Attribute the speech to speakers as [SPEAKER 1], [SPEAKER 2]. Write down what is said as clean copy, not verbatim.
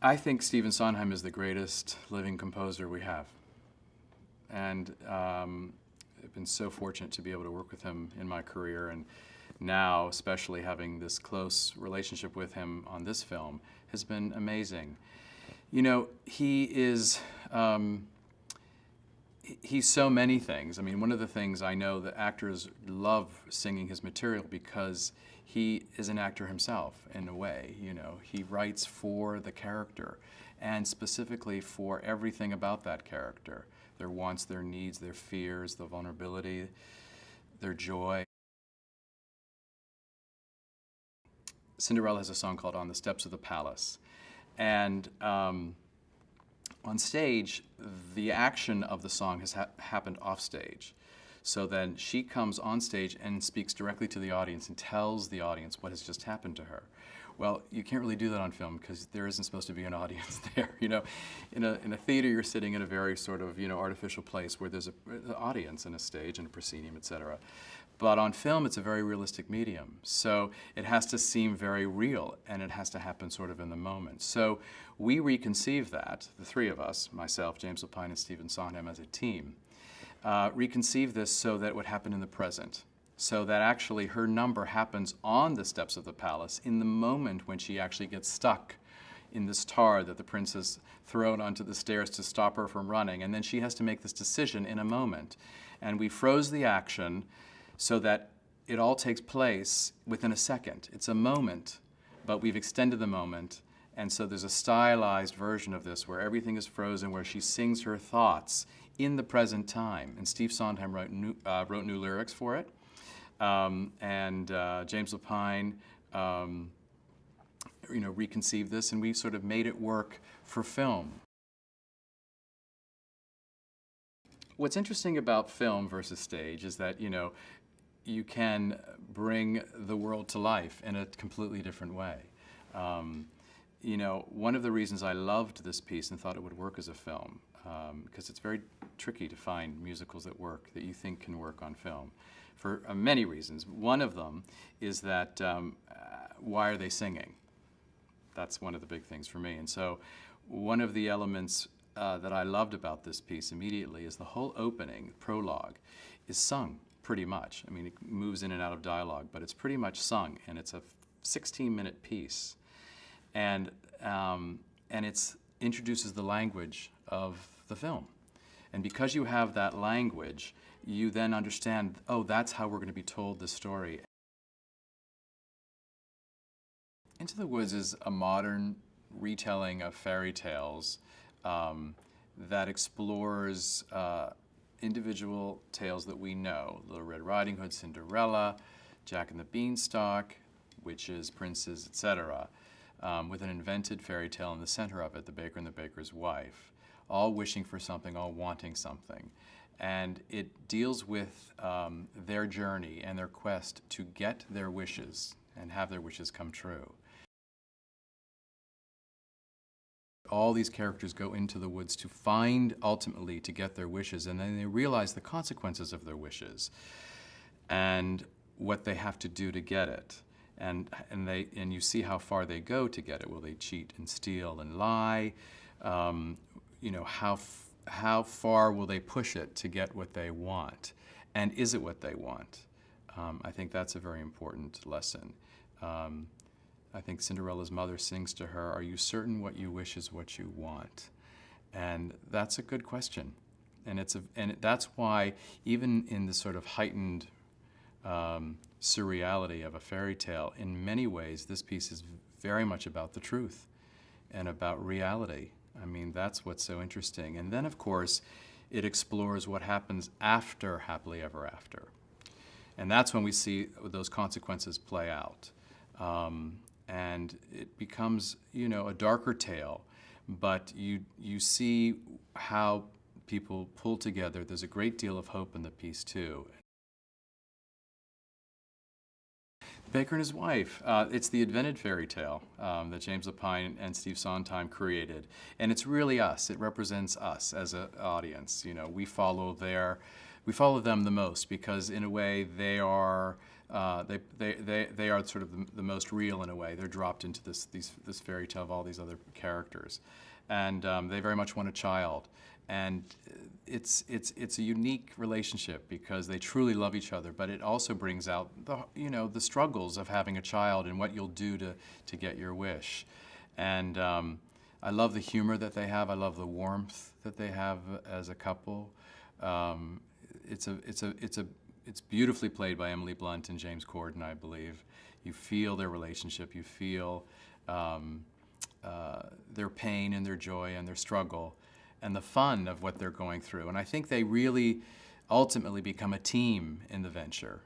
[SPEAKER 1] I think Stephen Sondheim is the greatest living composer we have. And I've been so fortunate to be able to work with him in my career, and now especially having this close relationship with him on this film has been amazing. You know, he is, he's so many things. I mean, one of the things I know that actors love singing his material because he is an actor himself in a way. You know, he writes for the character and specifically for everything about that character. Their wants, their needs, their fears, the vulnerability, their joy. Cinderella has a song called On the Steps of the Palace. And on stage, the action of the song has happened off stage. So then she comes on stage and speaks directly to the audience and tells the audience what has just happened to her. Well, you can't really do that on film because there isn't supposed to be an audience there. You know, in a theater, you're sitting in a very sort of, you know, artificial place where there's an audience and a stage and a proscenium, etc. But on film, it's a very realistic medium. So it has to seem very real, and it has to happen sort of in the moment. So we reconceived that, the three of us, myself, James Lapine, and Stephen Sondheim as a team, reconceived this so that it would happen in the present. So that actually her number happens on the steps of the palace in the moment when she actually gets stuck in this tar that the prince has thrown onto the stairs to stop her from running. And then she has to make this decision in a moment. And we froze the action so that it all takes place within a second. It's a moment, but we've extended the moment. And so there's a stylized version of this where everything is frozen, where she sings her thoughts in the present time. And Steve Sondheim wrote new lyrics for it. James Lapine, you know, reconceived this, and we sort of made it work for film. What's interesting about film versus stage is that, you know, you can bring the world to life in a completely different way. You know, one of the reasons I loved this piece and thought it would work as a film, because it's very tricky to find musicals that work, that you think can work on film, for many reasons. One of them is that, why are they singing? That's one of the big things for me. And so one of the elements that I loved about this piece immediately is the whole opening, prologue, is sung pretty much. I mean, it moves in and out of dialogue, but it's pretty much sung, and it's a 16-minute piece. And it introduces the language of the film. And because you have that language, you then understand, oh, that's how we're going to be told the story. Into the Woods is a modern retelling of fairy tales that explores individual tales that we know. Little Red Riding Hood, Cinderella, Jack and the Beanstalk, witches, princes, etc. With an invented fairy tale in the center of it, the baker and the baker's wife, all wishing for something, all wanting something. And it deals with their journey and their quest to get their wishes and have their wishes come true. All these characters go into the woods to find, ultimately, to get their wishes, and then they realize the consequences of their wishes and what they have to do to get it. And you see how far they go to get it. Will they cheat and steal and lie? You know, how far will they push it to get what they want? And is it what they want? I think that's a very important lesson. I think Cinderella's mother sings to her, "Are you certain what you wish is what you want?" And that's a good question. And that's why, even in the sort of heightened surreality of a fairy tale, in many ways, this piece is very much about the truth and about reality. I mean, that's what's so interesting. And then, of course, it explores what happens after Happily Ever After. And that's when we see those consequences play out. And it becomes, you know, a darker tale, but you see how people pull together. There's a great deal of hope in the piece, too. Baker and His Wife. It's the invented fairy tale that James Lapine and Steve Sondheim created. And it's really us. It represents us as an audience. You know, we follow them the most because, in a way, they are They are sort of the most real in a way. They're dropped into this fairy tale of all these other characters, and they very much want a child. And it's a unique relationship because they truly love each other, but it also brings out the struggles of having a child and what you'll do to get your wish. And I love the humor that they have. I love the warmth that they have as a couple. It's beautifully played by Emily Blunt and James Corden, I believe. You feel their relationship. You feel their pain and their joy and their struggle and the fun of what they're going through. And I think they really ultimately become a team in the venture.